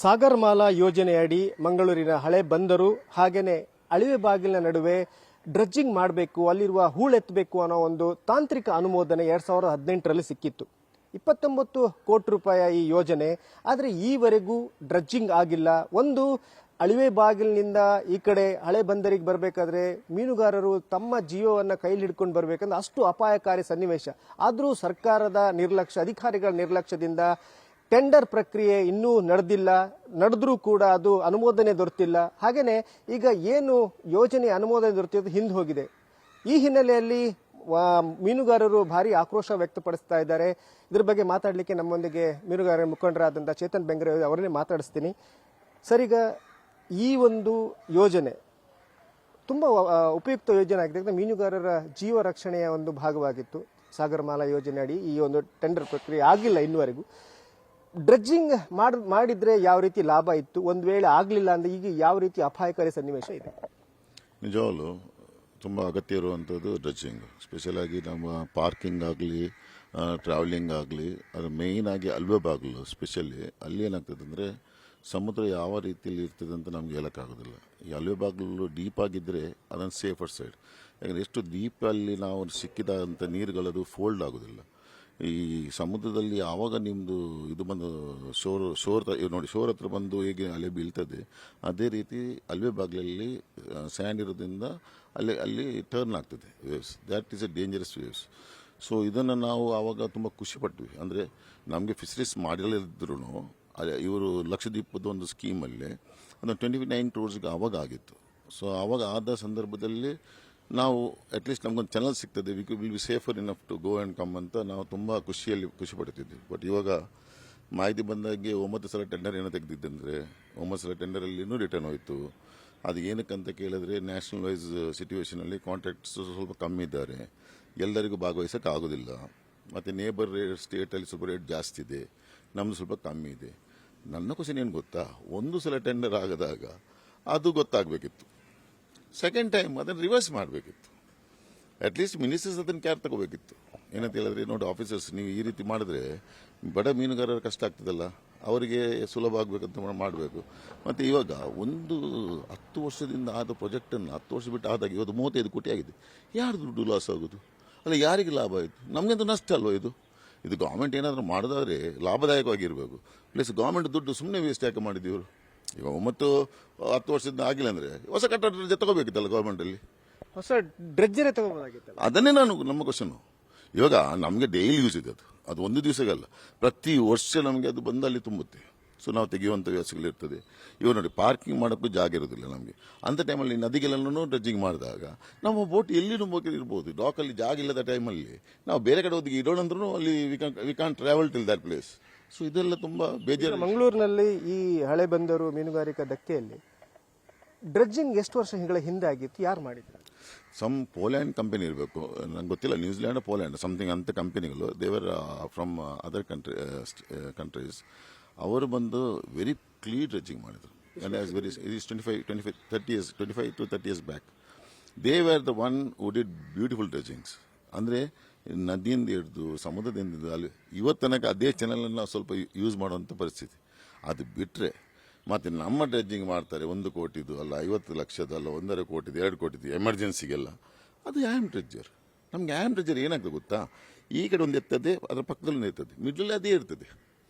ಸಾಗರಮಾಲಾ ಯೋಜನೆಯಡಿ ಮಂಗಳೂರಿನ ಹಳೆ ಬಂದರು ಹಾಗೇನೆ ಅಳಿವೆ ಬಾಗಿಲಿನ ನಡುವೆ ಡ್ರೆಡ್ಜಿಂಗ್ ಮಾಡಬೇಕು, ಅಲ್ಲಿರುವ ಹೂಳೆತ್ತಬೇಕು ಅನ್ನೋ ಒಂದು ತಾಂತ್ರಿಕ ಅನುಮೋದನೆ 2018ರಲ್ಲಿ ಸಿಕ್ಕಿತ್ತು. 29 ಕೋಟಿ ರೂಪಾಯಿ ಈ ಯೋಜನೆ. ಆದರೆ ಈವರೆಗೂ ಡ್ರೆಡ್ಜಿಂಗ್ ಆಗಿಲ್ಲ. ಒಂದು ಅಳಿವೆ ಬಾಗಿಲಿನಿಂದ ಈ ಕಡೆ ಹಳೆ ಬಂದರಿಗೆ ಬರಬೇಕಾದ್ರೆ ಮೀನುಗಾರರು ತಮ್ಮ ಜೀವವನ್ನು ಕೈಲಿ ಹಿಡ್ಕೊಂಡು ಬರಬೇಕಂದ್ರೆ ಅಷ್ಟು ಅಪಾಯಕಾರಿ ಸನ್ನಿವೇಶ. ಆದರೂ ಸರ್ಕಾರದ ನಿರ್ಲಕ್ಷ್ಯ, ಅಧಿಕಾರಿಗಳ ನಿರ್ಲಕ್ಷ್ಯದಿಂದ ಟೆಂಡರ್ ಪ್ರಕ್ರಿಯೆ ಇನ್ನೂ ನಡೆದ್ರೂ ಕೂಡ ಅದು ಅನುಮೋದನೆ ದೊರೆತಿಲ್ಲ. ಹಾಗೇನೆ ಈಗ ಏನು ಯೋಜನೆ ಅನುಮೋದನೆ ದೊರೆತಿದ್ದು ಹಿಂದೆ ಹೋಗಿದೆ. ಈ ಹಿನ್ನೆಲೆಯಲ್ಲಿ ಮೀನುಗಾರರು ಭಾರಿ ಆಕ್ರೋಶ ವ್ಯಕ್ತಪಡಿಸ್ತಾ ಇದ್ದಾರೆ. ಇದ್ರ ಬಗ್ಗೆ ಮಾತಾಡಲಿಕ್ಕೆ ನಮ್ಮೊಂದಿಗೆ ಮೀನುಗಾರರ ಮುಖಂಡರಾದಂಥ ಚೇತನ್ ಬೆಂಗ್ರೆ ಅವರನ್ನೇ ಮಾತಾಡಿಸ್ತೀನಿ. ಸರ್, ಈಗ ಈ ಒಂದು ಯೋಜನೆ ತುಂಬಾ ಉಪಯುಕ್ತ ಯೋಜನೆ ಆಗಿದೆ. ಮೀನುಗಾರರ ಜೀವ ರಕ್ಷಣೆಯ ಒಂದು ಭಾಗವಾಗಿತ್ತು. ಸಾಗರಮಾಲಾ ಯೋಜನೆ ಅಡಿ ಈ ಒಂದು ಟೆಂಡರ್ ಪ್ರಕ್ರಿಯೆ ಆಗಿಲ್ಲ ಇನ್ನುವರೆಗೂ. ಡ್ರೆಡ್ಜಿಂಗ್ ಮಾಡಿದ್ರೆ ಯಾವ ರೀತಿ ಲಾಭ ಇತ್ತು, ಒಂದು ವೇಳೆ ಆಗಲಿಲ್ಲ ಅಂದ್ರೆ ಈಗ ಯಾವ ರೀತಿ ಅಪಾಯಕಾರಿ ಸನ್ನಿವೇಶ ಇದೆ? ನಿಜವಾಗ್ಲು ತುಂಬ ಅಗತ್ಯ ಇರುವಂಥದ್ದು ಡ್ರೆಡ್ಜಿಂಗ್. ಸ್ಪೆಷಲ್ ಆಗಿ ನಮ್ಮ ಪಾರ್ಕಿಂಗ್ ಆಗಲಿ, ಟ್ರಾವೆಲಿಂಗ್ ಆಗಲಿ, ಅದು ಮೇಯ್ನ್ ಆಗಿ ಅಲ್ವೆ ಬಾಗಿಲು ಸ್ಪೆಷಲಿ ಅಲ್ಲಿ ಏನಾಗ್ತದೆ ಅಂದರೆ ಸಮುದ್ರ ಯಾವ ರೀತಿಯಲ್ಲಿ ಇರ್ತದೆ ಅಂತ ನಮ್ಗೆ ಹೇಳೋಕ್ಕಾಗೋದಿಲ್ಲ. ಈ ಅಲ್ವೆ ಬಾಗಿಲು ಡೀಪ್ ಆಗಿದ್ದರೆ ಅದನ್ನು ಸೇಫರ್ ಸೈಡ್. ಯಾಕಂದರೆ ಎಷ್ಟು ಡೀಪಲ್ಲಿ ನಾವು ಸಿಕ್ಕಿದಂಥ ನೀರುಗಳದು ಫೋಲ್ಡ್ ಆಗೋದಿಲ್ಲ. ಈ ಸಮುದ್ರದಲ್ಲಿ ಆವಾಗ ನಿಮ್ಮದು ಇದು ಬಂದು ಶೋರ್ ನೋಡಿ, ಶೋರ್ ಹತ್ರ ಬಂದು ಹೇಗೆ ಅಲೆ ಬೀಳ್ತದೆ ಅದೇ ರೀತಿ ಅಲ್ವೆ ಬಾಗಿಲಲ್ಲಿ ಸ್ಯಾಂಡ್ ಇರೋದ್ರಿಂದ ಅಲ್ಲಿ ಟರ್ನ್ ಆಗ್ತದೆ waves. That is A dangerous waves. So ಇದನ್ನು ನಾವು ಆವಾಗ ತುಂಬ ಖುಷಿಪಟ್ವಿ. ಅಂದರೆ ನಮಗೆ ಫಿಶರೀಸ್ ಮಾಡಿಲ್ಲದಿದ್ರೂ ಇವರು ಲಕ್ಷದ್ವೀಪದ ಒಂದು ಸ್ಕೀಮಲ್ಲಿ ಅದನ್ನು 29 ಕ್ರೋರ್ಸ್ಗೆ ಆವಾಗ ಆಗಿತ್ತು. ಸೊ ಆವಾಗ ಆದ ಸಂದರ್ಭದಲ್ಲಿ ನಾವು ಅಟ್ಲೀಸ್ಟ್ ನಮಗೊಂದು ಚಾನಲ್ ಸಿಗ್ತದೆ, will be safer enough to go and come ಅಂತ ನಾವು ತುಂಬ ಖುಷಿ ಪಡ್ತಿದ್ವಿ. ಬಟ್ ಇವಾಗ ಮಾಹಿತಿ ಬಂದಾಗೆ 9 ಸಲ ಟೆಂಡರ್ ಏನೋ ತೆಗೆದಿದ್ದಂದರೆ 9 ಸಲ ಟೆಂಡರಲ್ಲಿನೂ ರಿಟರ್ನ್ ಹೋಯಿತು. ಅದು ಏನಕ್ಕಂತ ಕೇಳಿದ್ರೆ ನ್ಯಾಷನಲ್ ವೈಸ್ ಸಿಚುವೇಷನಲ್ಲಿ ಕಾಂಟ್ರಾಕ್ಟ್ಸ್ ಸ್ವಲ್ಪ ಕಮ್ಮಿ ಇದ್ದಾರೆ, ಎಲ್ಲರಿಗೂ ಭಾಗವಹಿಸೋಕೆ ಆಗೋದಿಲ್ಲ. ಮತ್ತು ನೇಬರ್ ಸ್ಟೇಟಲ್ಲಿ ಸ್ವಲ್ಪ ರೇಟ್ ಜಾಸ್ತಿ ಇದೆ, ನಮ್ಮದು ಸ್ವಲ್ಪ ಕಮ್ಮಿ ಇದೆ. ನನ್ನ ಕ್ವಶನ್ ಏನು ಗೊತ್ತಾ, ಒಂದು ಸಲ ಟೆಂಡರ್ ಆಗದಾಗ ಅದು ಗೊತ್ತಾಗಬೇಕಿತ್ತು. ಸೆಕೆಂಡ್ ಟೈಮ್ ಅದನ್ನು ರಿವರ್ಸ್ ಮಾಡಬೇಕಿತ್ತು. ಅಟ್ಲೀಸ್ಟ್ ಮಿನಿಸ್ಟರ್ಸ್ ಅದನ್ನು ಕ್ಯಾರ್ ತಗೋಬೇಕಿತ್ತು. ಏನಂತ ಹೇಳಿದ್ರೆ, ನೋಡಿ ಆಫೀಸರ್ಸ್, ನೀವು ಈ ರೀತಿ ಮಾಡಿದ್ರೆ ಬಡ ಮೀನುಗಾರರ ಕಷ್ಟ ಆಗ್ತದಲ್ಲ, ಅವರಿಗೆ ಸುಲಭ ಆಗಬೇಕಂತ ಮಾಡಬೇಕು. ಮತ್ತು ಇವಾಗ ಒಂದು 10 ವರ್ಷದಿಂದ ಆದ ಪ್ರಾಜೆಕ್ಟನ್ನು 10 ವರ್ಷ ಬಿಟ್ಟು ಆದಾಗ ಇವತ್ತು 35 ಕೋಟಿ ಆಗಿದೆ. ಯಾರು ದುಡ್ಡು ಲಾಸ್ ಆಗೋದು? ಅಲ್ಲ, ಯಾರಿಗೆ ಲಾಭ ಆಯಿತು? ನಮಗಂತೂ ನಷ್ಟ ಅಲ್ವ ಇದು ಗೌರ್ಮೆಂಟ್ ಏನಾದರೂ ಮಾಡೋದಾದರೆ ಲಾಭದಾಯಕವಾಗಿರಬೇಕು. ಪ್ಲಸ್ ಗೌರ್ಮೆಂಟ್ ದುಡ್ಡು ಸುಮ್ಮನೆ ವೇಸ್ಟ್ ಯಾಕೆ ಮಾಡಿದ್ದೀವರು? ಇವಾಗ 10 ವರ್ಷದಿಂದ ಆಗಿಲ್ಲ ಅಂದರೆ ಹೊಸ ಕಟ್ಟಡ ತಗೋಬೇಕಿತ್ತಲ್ಲ ಗೌರ್ಮೆಂಟಲ್ಲಿ, ಹೊಸ ಡ್ರೆಡ್ಜರೇ ತಗೋಬೋದಾಗಿತ್ತಲ್ಲ. ಅದನ್ನೇ ನಮ್ಮ ಕ್ವಶನು. ಇವಾಗ ನಮಗೆ ಡೈಲಿ ಯೂಸ್ ಇದೆ ಅದು ಒಂದು ದಿವಸಗಲ್ಲ, ಪ್ರತಿ ವರ್ಷ ನಮಗೆ ಅದು ಬಂದು ಅಲ್ಲಿ ತುಂಬುತ್ತೆ. ಸೊ ನಾವು ತೆಗೆಯುವಂಥ ವ್ಯವಸ್ಥೆಗಳಿರ್ತದೆ. ಇವಾಗ ನೋಡಿ, ಪಾರ್ಕಿಂಗ್ ಮಾಡೋಕ್ಕೂ ಜಾಗ ಇರೋದಿಲ್ಲ ನಮಗೆ. ಅಂಥ ಟೈಮಲ್ಲಿ ನದಿಗೆಲ್ಲನೂ ಡ್ರೆಡ್ಜಿಂಗ್ ಮಾಡಿದಾಗ ನಮ್ಮ ಬೋಟ್ ಎಲ್ಲಿನೂ ಇರ್ಬೋದು. ಡಾಕಲ್ಲಿ ಜಾಗ ಇಲ್ಲದ ಟೈಮಲ್ಲಿ ನಾವು ಬೇರೆ ಕಡೆ ಹೋಗಿ ಇಡೋಣಂದ್ರೂ ಅಲ್ಲಿ we can't travel till that place. So ಇದೆಲ್ಲ ತುಂಬ ಬೇಜಾರು. ಮಂಗಳೂರಿನಲ್ಲಿ ಈ ಹಳೆ ಬಂದರು ಮೀನುಗಾರಿಕಾ ಧಕ್ಕೆಯಲ್ಲಿ ಡ್ರೆಡ್ಜಿಂಗ್ ಎಷ್ಟು ವರ್ಷಗಳ ಹಿಂದೆ ಆಗಿತ್ತು? ಯಾರು ಮಾಡಿದ್ರು? ಸಮ್ ಪೋಲ್ಯಾಂಡ್ ಕಂಪನಿ ಇರಬೇಕು, ನಂಗೆ ಗೊತ್ತಿಲ್ಲ, ನ್ಯೂಜಿಲ್ಯಾಂಡ್ ಪೋಲ್ಯಾಂಡ್ ಸಮಥಿಂಗ್ ಅಂಥ ಕಂಪನಿಗಳು. ದೇವರ್ ಫ್ರಮ್ ಅದರ್ ಕಂಟ್ರೀಸ್. ಅವರು ಬಂದು ವೆರಿ ಕ್ಲೀನ್ ಡ್ರೆಡ್ಜಿಂಗ್ ಮಾಡಿದರು. Very 25 to 30 years back they were the one who did beautiful dredgings. ಅಂದರೆ ನದಿಯಿಂದ ಹಿಡಿದು ಸಮುದ್ರದಿಂದ ಹಿಡಿದು ಅಲ್ಲಿ ಇವತ್ತು ತನಕ ಅದೇ ಚಾನಲನ್ನು ನಾವು ಸ್ವಲ್ಪ ಯೂಸ್ ಮಾಡುವಂಥ ಪರಿಸ್ಥಿತಿ. ಅದು ಬಿಟ್ಟರೆ ಮತ್ತು ನಮ್ಮ ಡ್ರೆಡ್ಜಿಂಗ್ ಮಾಡ್ತಾರೆ 1 ಕೋಟಿದು ಅಲ್ಲ, 50 ಲಕ್ಷದ ಅಲ್ಲ, 1.5 ಕೋಟಿದು 2 ಕೋಟಿದು ಎಮರ್ಜೆನ್ಸಿಗೆಲ್ಲ. ಅದು ಆ್ಯಮ್ ಡ್ರೆಡ್ಜರ್. ನಮಗೆ ಆ್ಯಮ್ ಡ್ರೆಡ್ಜರ್ ಏನಾಗ್ತದೆ ಗೊತ್ತಾ, ಈ ಕಡೆ ಒಂದು ಎತ್ತದೆ, ಅದರ ಪಕ್ಕದಲ್ಲಿ ಇರ್ತದೆ, ಮಿಡ್ಲಲ್ಲಿ ಅದೇ ಇರ್ತದೆ.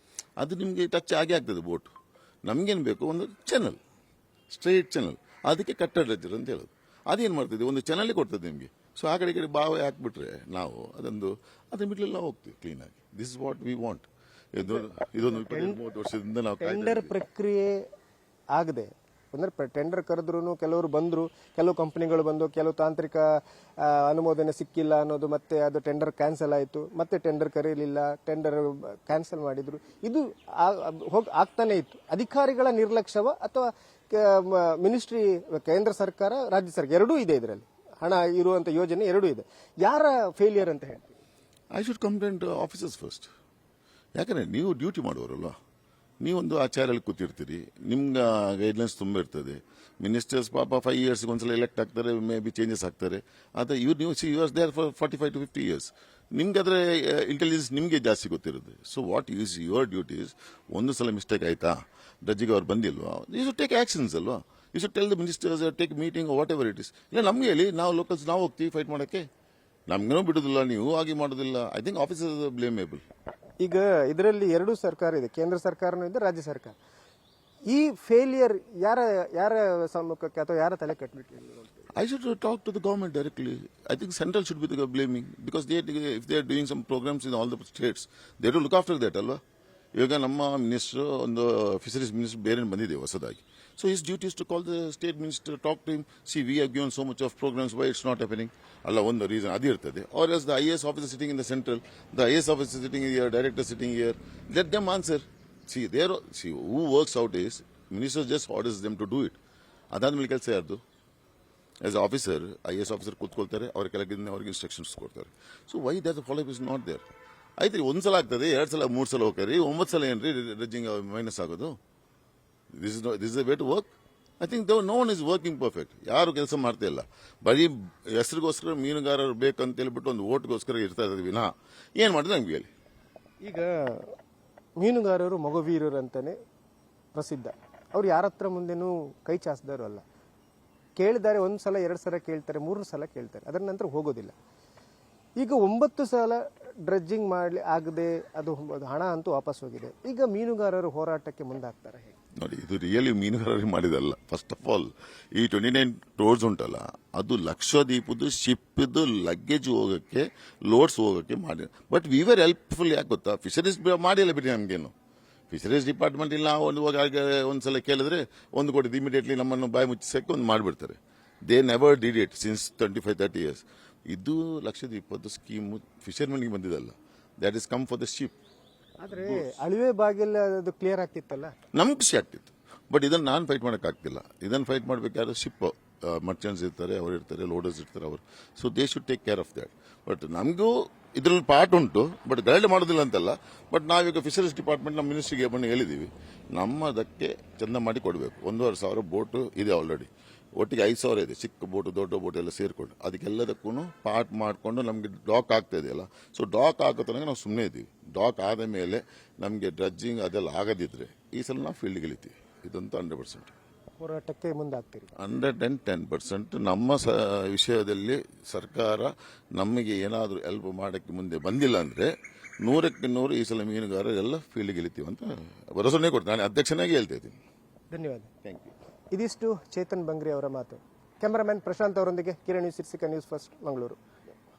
ಅದು ನಿಮಗೆ ಟಚ್ ಆಗೇ ಆಗ್ತದೆ ಬೋಟು. ನಮಗೇನು ಬೇಕು, ಒಂದು ಚಾನಲ್, ಸ್ಟ್ರೈಟ್ ಚಾನಲ್. ಅದಕ್ಕೆ ಕಟ್ಟ ಡ್ರೆಡ್ಜರ್ ಅಂತ ಹೇಳೋದು. ಅದೇನು ಮಾಡ್ತದೆ, ಒಂದು ಚಾನಲ್ಲೇ ಕೊಡ್ತದೆ ನಿಮಗೆ. ಸೊ ಆ ಕಡೆ ಬಾವಿ ಹಾಕ್ಬಿಟ್ರೆ ನಾವು ಅದ್ರ ಮಿಡ್ಲಲ್ಲಿ ನಾವು ಹೋಗ್ತೀವಿ ಕ್ಲೀನಾಗಿ. This is what we want. ಇದೊಂದು 30 ವರ್ಷದಿಂದ ನಾವು ಟೆಂಡರ್ ಪ್ರಕ್ರಿಯೆ ಆಗದೆ ಅಂದ್ರೆ ಟೆಂಡರ್ ಕರೆದ್ರು ಕೆಲವರು ಬಂದ್ರು, ಕೆಲವು ಕಂಪನಿಗಳು ಬಂದು, ಕೆಲವು ತಾಂತ್ರಿಕ ಅನುಮೋದನೆ ಸಿಕ್ಕಿಲ್ಲ ಅನ್ನೋದು, ಮತ್ತೆ ಅದು ಟೆಂಡರ್ ಕ್ಯಾನ್ಸಲ್ ಆಯಿತು, ಮತ್ತೆ ಟೆಂಡರ್ ಕರೀಲಿಲ್ಲ, ಟೆಂಡರ್ ಕ್ಯಾನ್ಸಲ್ ಮಾಡಿದ್ರು. ಇದು ಆಗ್ತಾನೆ ಇತ್ತು. ಅಧಿಕಾರಿಗಳ ನಿರ್ಲಕ್ಷ್ಯವ ಅಥವಾ ಮಿನಿಸ್ಟ್ರಿ, ಕೇಂದ್ರ ಸರ್ಕಾರ, ರಾಜ್ಯ ಸರ್ಕಾರ ಎರಡೂ ಇದೆ, ಇದರಲ್ಲಿ ಹಣ ಇರುವಂತ ಯೋಜನೆ ಎರಡೂ ಇದೆ. ಯಾರ ಫೇಲಿಯರ್ ಅಂತ ಹೇಳ್ತೀವಿ? I should complaint officers first. ಯಾಕಂದರೆ ನೀವು ಡ್ಯೂಟಿ ಮಾಡುವವರಲ್ವ, ನೀವೊಂದು ಆಚಾರಲ್ಲಿ ಕೂತಿರ್ತೀರಿ, ನಿಮ್ಗೆ ಗೈಡ್ಲೈನ್ಸ್ ತುಂಬ ಇರ್ತದೆ. ಮಿನಿಸ್ಟರ್ಸ್ ಪಾಪ 5 years ಒಂದ್ಸಲ ಎಲೆಕ್ಟ್ ಆಗ್ತಾರೆ, ಮೇ ಬಿ ಚೇಂಜಸ್ ಆಗ್ತಾರೆ. ಆದರೆ ನೀವು you are there for 45 to 50 years. ನಿಮ್ಗೆ ಅದರ ಇಂಟೆಲಿಜೆನ್ಸ್ ನಿಮಗೆ ಜಾಸ್ತಿ ಗೊತ್ತಿರುತ್ತೆ. So what is your duties? ಒಂದು ಸಲ ಮಿಸ್ಟೇಕ್ ಆಯಿತಾ, ಡ್ರಜ್ಜಿಗೆ ಅವ್ರು ಬಂದಿಲ್ವಾ, ಯು ಶುಡ್ ಟೇಕ್ ಆಕ್ಷನ್ಸ್ ಅಲ್ವಾ, you should tell the ministers take meeting whatever it is. ಇಲ್ಲ ನಮ್ಗೆ ಹೇಳಿ, ನಾವು ಲೋಕಲ್ಸ್ ನಾವು ಹೋಗ್ತೀವಿ ಫೈಟ್ ಮಾಡೋಕ್ಕೆ, ನಮ್ಗೇನೋ ಬಿಡುದಿಲ್ಲ, ನೀವು ಆಗಿ ಮಾಡೋದಿಲ್ಲ. I think officer blameable. ಈಗ ಇದರಲ್ಲಿ ಎರಡೂ ಸರ್ಕಾರ ಇದೆ, ಕೇಂದ್ರ ಸರ್ಕಾರನೂ ಇದೆ, ರಾಜ್ಯ ಸರ್ಕಾರ. ಈ ಫೇಲಿಯರ್ ಯಾರ ಯಾರ ಸಮ್ಮುಖಕ್ಕೆ ಅಥವಾ ಯಾರ ತಲೆ ಕಟ್ಟಬೇಕು? I should talk to the government directly. I think central should be the blaming because if they are doing some programs in all the states, they have to look after that, ಅಲ್ವಾ. ಇವಾಗ ನಮ್ಮ minister ಒಂದು fisheries minister ಬೇರೆ ಬಂದಿದೆ ಹೊಸದಾಗಿ. So his duty is to call the state minister, talk to him, see we have given so much of programs, why it's not happening. ಅಲ್ಲ ಒಂದು reason ಅದು ಇರ್ತದೆ. Or else the IAS officer sitting in the central, the IAS officer sitting here, director sitting here, let them answer. See who works out is minister just orders them to do it. ಅದಾದ್ಮೇಲೆ ಕೆಲಸ ಯಾರ್ದು? As officer IAS officer ಕೂತ್ಕೊಳ್ತಾರೆ, ಅವ್ರ ಕೆಳಗಿಂದ ಅವ್ರಿಗೆ instructions ಕೊಡ್ತಾರೆ. So why that follow is not there. ಆಯ್ತು, ಒಂದ್ಸಲ ಆಗ್ತದೆ, 2 ಸಲ 3 ಸಲ ಹೋಗ್ತಾರೆ, 9 ಸಲ ಏನ್ರಿ ಡ್ರಜ್ಜಿಂಗ್ ಮೈನಸ್ ಆಗೋದು? This is the way to work. I think no one is working perfect. ಯಾರು ಕೆಲಸ ಮಾಡ್ತಾ ಇಲ್ಲ, ಬರೀ ಹೆಸರಿಗೋಸ್ಕರ ಮೀನುಗಾರರು ಬೇಕಂತ ಹೇಳ್ಬಿಟ್ಟು ಒಂದು ಓಟ್ಗೋಸ್ಕರ ಇರ್ತಾ ಇದ್ದೀವಿ ವಿನಃ ಏನ್ ಮಾಡಿದ್ರೆ ನಮ್ಗೆ ಹೇಳಿ. ಈಗ ಮೀನುಗಾರರು ಮಗುವೀರರು ಅಂತಾನೆ ಪ್ರಸಿದ್ಧ. ಅವ್ರು ಯಾರ ಹತ್ರ ಮುಂದೆನೂ ಕೈ ಚಾಚಿದವರು ಅಲ್ಲ. ಕೇಳಿದ್ದಾರೆ, 1 ಸಲ 2 ಸಲ ಕೇಳ್ತಾರೆ, 3 ಸಲ ಕೇಳ್ತಾರೆ, ಅದರ ನಂತರ ಹೋಗೋದಿಲ್ಲ. ಈಗ 9 ಸಲ ಡ್ರಜ್ಜಿಂಗ್ ಮಾಡಲಿ ಆಗದೆ ಅದು ಹಣ ಅಂತೂ ವಾಪಸ್ ಹೋಗಿದೆ. ಈಗ ಮೀನುಗಾರರು ಹೋರಾಟಕ್ಕೆ ಮುಂದಾಗ್ತಾರೆ ಹೇಗೆ? ನೋಡಿ, ಇದು ರಿಯಲಿ ಮೀನುಗಾರರಿಗೆ ಮಾಡಿದಲ್ಲ. ಫಸ್ಟ್ ಆಫ್ ಆಲ್ ಈ 29 ಟೋರ್ಸ್ ಉಂಟಲ್ಲ, ಅದು ಲಕ್ಷದ್ವೀಪದ್ದು ಶಿಪ್ದು ಲಗ್ಗೇಜ್ ಹೋಗಕ್ಕೆ, ಲೋಡ್ಸ್ ಹೋಗಕ್ಕೆ ಮಾಡಿ. But we were helpful. ಯಾಕೆ ಗೊತ್ತಾ? ಫಿಶರೀಸ್ ಮಾಡಿಲ್ಲ ಬಿಡಿ ನಮ್ಗೇನು. ಫಿಶರೀಸ್ ಡಿಪಾರ್ಟ್ಮೆಂಟ್ ಇಲ್ಲ, ಒಂದ್ಸಲ ಕೇಳಿದ್ರೆ ಒಂದು ಕೊಟ್ಟು ಇಮಿಡಿಯೇಟ್ಲಿ ನಮ್ಮನ್ನು ಬಾಯಿ ಮುಚ್ಚಿಸಕ್ಕೆ ಒಂದು ಮಾಡಿಬಿಡ್ತಾರೆ. They never did it since 25-30 years. ಇದು ಲಕ್ಷದ್ವೀಪದ್ದು ಸ್ಕೀಮು ಫಿಶರ್ಮನ್ಗೆ ಬಂದಿದ್ದಲ್ಲ, that is come for the ship. ಆದ್ರೆ ಅಳಿವೆ ಬಾಗಿಲು ಅದು ಕ್ಲಿಯರ್ ಆಗ್ತಿತ್ತಲ್ಲ, ನಮ್ಗೆ ಖುಷಿ ಆಗ್ತಿತ್ತು. ಬಟ್ ಇದನ್ನು ನಾನು ಫೈಟ್ ಮಾಡೋಕ್ಕಾಗ್ತಿಲ್ಲ. ಇದನ್ನು ಫೈಟ್ ಮಾಡ್ಬೇಕಾದ್ರೆ ಶಿಪ್ ಮರ್ಚೆಂಟ್ಸ್ ಇರ್ತಾರೆ, ಅವ್ರು ಇರ್ತಾರೆ, ಲೋಡರ್ಸ್ ಇರ್ತಾರೆ ಅವರು. So they should take care of that. But ನಮಗೂ ಇದರಲ್ಲಿ ಪಾರ್ಟ್ ಉಂಟು, ಬಟ್ ಗೈಡ್ ಮಾಡೋದಿಲ್ಲ ಅಂತಲ್ಲ. ಬಟ್ ನಾವೀಗ ಫಿಶರೀಸ್ ಡಿಪಾರ್ಟ್ಮೆಂಟ್ ನಮ್ಮ ಮಿನಿಸ್ಟ್ರಿಗೆ ಬಂದು ಹೇಳಿದ್ದೀವಿ, ನಮ್ಮದಕ್ಕೆ ಚಂದ ಮಾಡಿ ಕೊಡಬೇಕು. 1,500 ಬೋಟು ಇದೆ ಆಲ್ರೆಡಿ, ಒಟ್ಟಿಗೆ 5,000 ಇದೆ, ಚಿಕ್ಕ ಬೋಟು ದೊಡ್ಡ ಬೋಟ್ ಎಲ್ಲ ಸೇರಿಕೊಂಡು. ಅದಕ್ಕೆಲ್ಲದಕ್ಕೂ ಪಾರ್ಟ್ ಮಾಡಿಕೊಂಡು ನಮಗೆ ಡಾಕ್ ಆಗ್ತಾ ಇದೆಯಲ್ಲ, ಸೊ ಡಾಕ್ ಆಗೋ ತನಕ ನಾವು ಸುಮ್ಮನೆ ಇದ್ದೀವಿ. ಡಾಕ್ ಆದ ಮೇಲೆ ನಮಗೆ ಡ್ರಜ್ಜಿಂಗ್ ಅದೆಲ್ಲ ಆಗದಿದ್ರೆ ಈ ಸಲ ನಾವು ಫೀಲ್ಡ್ಗೆ ಇಳಿತೀವಿ. ಇದಂತೂ 100% ಹೋರಾಟಕ್ಕೆ ಮುಂದಾಗ್ತೀರಿ. 110% ನಮ್ಮ ವಿಷಯದಲ್ಲಿ ಸರ್ಕಾರ ನಮಗೆ ಏನಾದರೂ ಹೆಲ್ಪ್ ಮಾಡೋಕ್ಕೆ ಮುಂದೆ ಬಂದಿಲ್ಲ ಅಂದರೆ 100ಕ್ಕೆ 100 ಈ ಸಲ ಮೀನುಗಾರರು ಎಲ್ಲ ಫೀಲ್ಡ್ಗೆ ಇಳಿತೀವಿ ಅಂತ ಭರವಸೆ ಕೊಡ್ತೀನಿ. ನಾನು ಅಧ್ಯಕ್ಷನಾಗಿ ಹೇಳ್ತಾ ಇದ್ದೀನಿ. ಧನ್ಯವಾದ. Thank you. ಇದಿಷ್ಟು ಚೇತನ್ ಬಂಗ್ರಿ ಅವರ ಮಾತು. ಕ್ಯಾಮರಾಮನ್ ಪ್ರಶಾಂತ್ ಅವರೊಂದಿಗೆ Kiran news 6 news first Mangaluru.